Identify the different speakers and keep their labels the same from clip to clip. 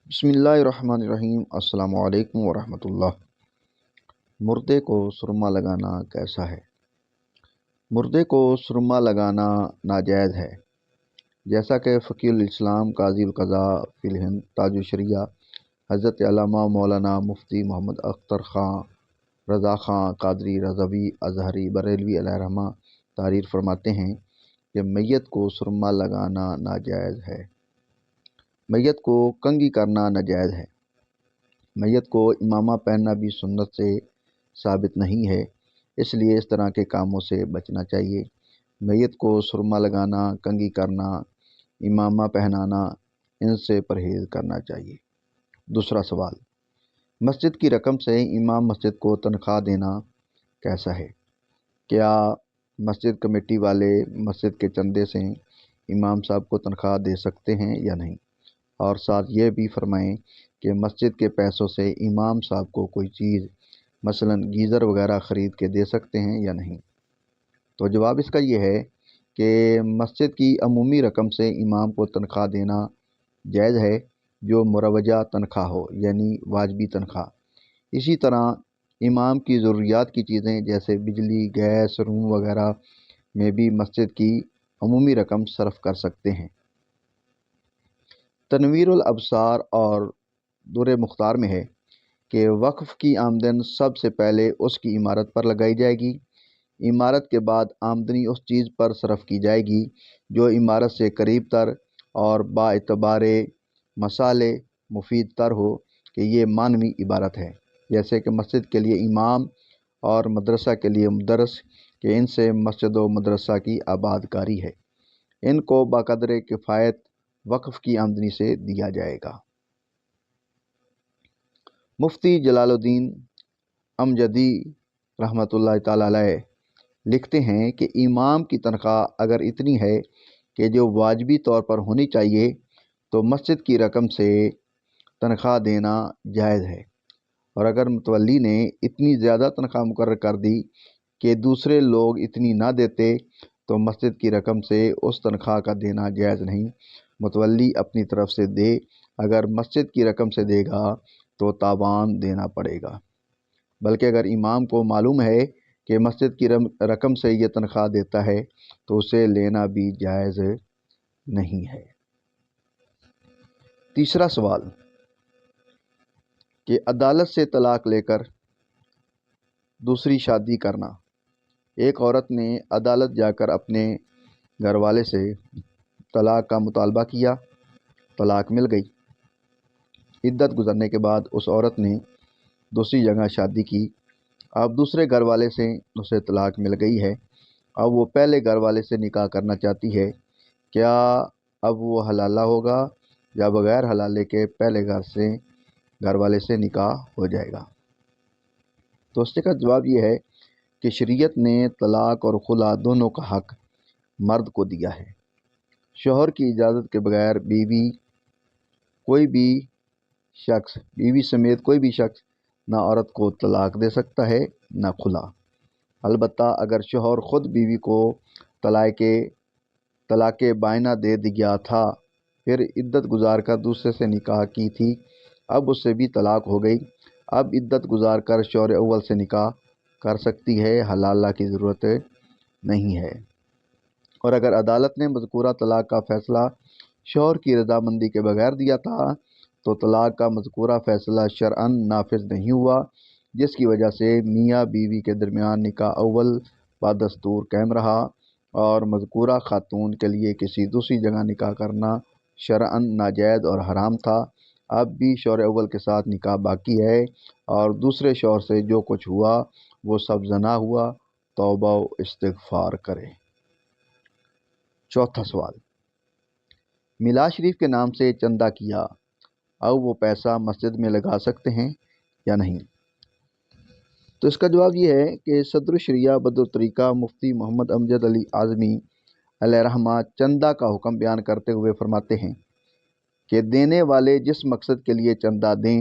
Speaker 1: بسم اللہ الرحمن الرحیم۔ السلام علیکم ورحمۃ اللہ۔ مردے کو سرما لگانا کیسا ہے؟ مردے کو سرما لگانا ناجائز ہے، جیسا کہ فقیہ الاسلام قاضی القضاء فی الہند تاج الشریعہ حضرت علامہ مولانا مفتی محمد اختر خاں رضا خاں قادری رضوی ازہری بریلوی علیہ رحمہ تحریر فرماتے ہیں کہ میت کو سرما لگانا ناجائز ہے۔ میت کو کنگھی کرنا ناجائز ہے۔ میت کو امامہ پہننا بھی سنت سے ثابت نہیں ہے، اس لیے اس طرح کے کاموں سے بچنا چاہیے۔ میت کو سرما لگانا، کنگھی کرنا، امامہ پہنانا، ان سے پرہیز کرنا چاہیے۔ دوسرا سوال، مسجد کی رقم سے امام مسجد کو تنخواہ دینا کیسا ہے؟ کیا مسجد کمیٹی والے مسجد کے چندے سے امام صاحب کو تنخواہ دے سکتے ہیں یا نہیں؟ اور ساتھ یہ بھی فرمائیں کہ مسجد کے پیسوں سے امام صاحب کو کوئی چیز مثلاً گیزر وغیرہ خرید کے دے سکتے ہیں یا نہیں؟ تو جواب اس کا یہ ہے کہ مسجد کی عمومی رقم سے امام کو تنخواہ دینا جائز ہے، جو مروجہ تنخواہ ہو، یعنی واجبی تنخواہ۔ اسی طرح امام کی ضروریات کی چیزیں جیسے بجلی، گیس، روم وغیرہ میں بھی مسجد کی عمومی رقم صرف کر سکتے ہیں۔ تنویر الابصار اور در مختار میں ہے کہ وقف کی آمدن سب سے پہلے اس کی عمارت پر لگائی جائے گی، عمارت کے بعد آمدنی اس چیز پر صرف کی جائے گی جو عمارت سے قریب تر اور با اعتبار مسئلے مفید تر ہو، کہ یہ معنوی عبارت ہے، جیسے کہ مسجد کے لیے امام اور مدرسہ کے لیے مدرس، کہ ان سے مسجد و مدرسہ کی آباد کاری ہے، ان کو بقدر کفایت وقف کی آمدنی سے دیا جائے گا۔ مفتی جلال الدین امجدی رحمۃ اللہ تعالی علیہ لکھتے ہیں کہ امام کی تنخواہ اگر اتنی ہے کہ جو واجبی طور پر ہونی چاہیے تو مسجد کی رقم سے تنخواہ دینا جائز ہے، اور اگر متولی نے اتنی زیادہ تنخواہ مقرر کر دی کہ دوسرے لوگ اتنی نہ دیتے تو مسجد کی رقم سے اس تنخواہ کا دینا جائز نہیں، متولی اپنی طرف سے دے، اگر مسجد کی رقم سے دے گا تو تاوان دینا پڑے گا، بلکہ اگر امام کو معلوم ہے کہ مسجد کی رقم سے یہ تنخواہ دیتا ہے تو اسے لینا بھی جائز نہیں ہے۔ تیسرا سوال کہ عدالت سے طلاق لے کر دوسری شادی کرنا۔ ایک عورت نے عدالت جا کر اپنے گھر والے سے طلاق کا مطالبہ کیا، طلاق مل گئی۔ عدت گزرنے کے بعد اس عورت نے دوسری جگہ شادی کی، اب دوسرے گھر والے سے اسے طلاق مل گئی ہے، اب وہ پہلے گھر والے سے نکاح کرنا چاہتی ہے، کیا اب وہ حلالہ ہوگا یا بغیر حلالے کے پہلے گھر والے سے نکاح ہو جائے گا؟ تو اس کا جواب یہ ہے کہ شریعت نے طلاق اور خلا دونوں کا حق مرد کو دیا ہے۔ شوہر کی اجازت کے بغیر بیوی سمیت کوئی بھی شخص نہ عورت کو طلاق دے سکتا ہے نہ خلا۔ البتہ اگر شوہر خود بیوی کو طلاق بائنہ دے دیا تھا، پھر عدت گزار کر دوسرے سے نکاح کی تھی، اب اس سے بھی طلاق ہو گئی، اب عدت گزار کر شوہر اول سے نکاح کر سکتی ہے، حلالہ کی ضرورت نہیں ہے۔ اور اگر عدالت نے مذکورہ طلاق کا فیصلہ شوہر کی رضامندی کے بغیر دیا تھا تو طلاق کا مذکورہ فیصلہ شرعاً نافذ نہیں ہوا، جس کی وجہ سے میاں بیوی کے درمیان نکاح اول بدستور قائم رہا، اور مذکورہ خاتون کے لیے کسی دوسری جگہ نکاح کرنا شرعاً ناجائز اور حرام تھا۔ اب بھی شوہر اول کے ساتھ نکاح باقی ہے، اور دوسرے شوہر سے جو کچھ ہوا وہ سب زنا ہوا، توبہ و استغفار کرے۔ چوتھا سوال، میلاد شریف کے نام سے چندہ کیا، اب وہ پیسہ مسجد میں لگا سکتے ہیں یا نہیں؟ تو اس کا جواب یہ ہے کہ صدر الشریعہ بدر الطریقہ مفتی محمد امجد علی اعظمی علیہ رحمہ چندہ کا حکم بیان کرتے ہوئے فرماتے ہیں کہ دینے والے جس مقصد کے لیے چندہ دیں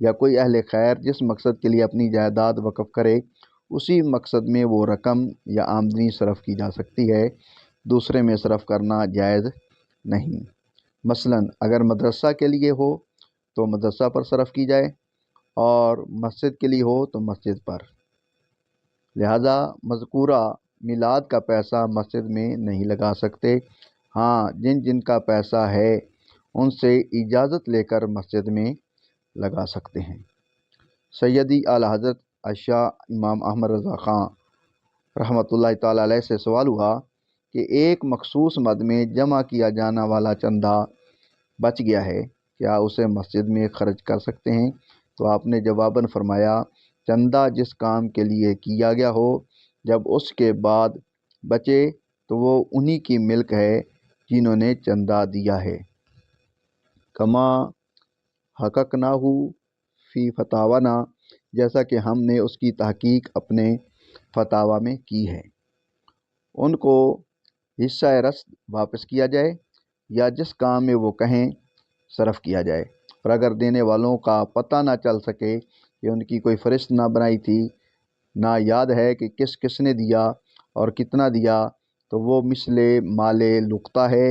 Speaker 1: یا کوئی اہل خیر جس مقصد کے لیے اپنی جائیداد وقف کرے، اسی مقصد میں وہ رقم یا آمدنی صرف کی جا سکتی ہے، دوسرے میں صرف کرنا جائز نہیں۔ مثلاً اگر مدرسہ کے لیے ہو تو مدرسہ پر صرف کی جائے، اور مسجد کے لیے ہو تو مسجد پر۔ لہذا مذکورہ میلاد کا پیسہ مسجد میں نہیں لگا سکتے۔ ہاں، جن جن کا پیسہ ہے ان سے اجازت لے کر مسجد میں لگا سکتے ہیں۔ سیدی اعلی حضرت الشاہ امام احمد رضا خان رحمۃ اللہ تعالی علیہ سے سوال ہوا کہ ایک مخصوص مد میں جمع کیا جانا والا چندہ بچ گیا ہے، کیا اسے مسجد میں خرچ کر سکتے ہیں؟ تو آپ نے جواباً فرمایا، چندہ جس کام کے لیے کیا گیا ہو، جب اس کے بعد بچے تو وہ انہی کی ملک ہے جنہوں نے چندہ دیا ہے۔ کما حققناہ فی فتاوانا، جیسا کہ ہم نے اس کی تحقیق اپنے فتاوا میں کی ہے۔ ان کو حصہ رسد واپس کیا جائے یا جس کام میں وہ کہیں صرف کیا جائے، اور اگر دینے والوں کا پتہ نہ چل سکے کہ ان کی کوئی فہرست نہ بنائی تھی، نہ یاد ہے کہ کس کس نے دیا اور کتنا دیا، تو وہ مثل مال لقطہ ہے،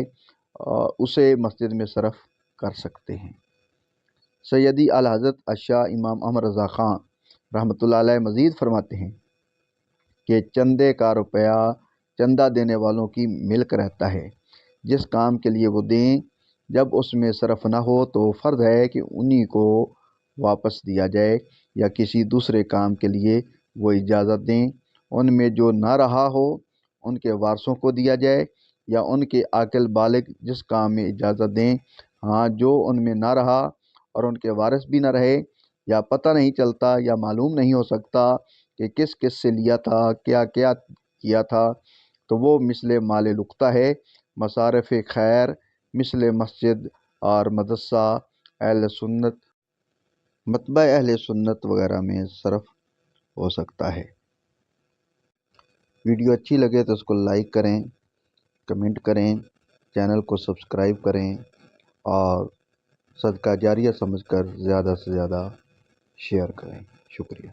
Speaker 1: اسے مسجد میں صرف کر سکتے ہیں۔ سیدی اعلی حضرت الشاہ امام احمد رضا خان رحمۃ اللہ علیہ مزید فرماتے ہیں کہ چندے کا روپیہ چندہ دینے والوں کی ملک رہتا ہے، جس کام کے لیے وہ دیں، جب اس میں صرف نہ ہو تو فرض ہے کہ انہی کو واپس دیا جائے یا کسی دوسرے کام کے لیے وہ اجازت دیں۔ ان میں جو نہ رہا ہو ان کے وارثوں کو دیا جائے یا ان کے عاقل بالغ جس کام میں اجازت دیں۔ ہاں، جو ان میں نہ رہا اور ان کے وارث بھی نہ رہے، یا پتہ نہیں چلتا یا معلوم نہیں ہو سکتا کہ کس کس سے لیا تھا، کیا کیا کیا تھا، تو وہ مثل مال لقطہ ہے، مصارف خیر مثل مسجد اور مدرسہ، اہل سنت، متبع اہل سنت وغیرہ میں صرف ہو سکتا ہے۔ ویڈیو اچھی لگے تو اس کو لائک کریں، کمنٹ کریں، چینل کو سبسکرائب کریں، اور صدقہ جاریہ سمجھ کر زیادہ سے زیادہ شیئر کریں۔ شکریہ۔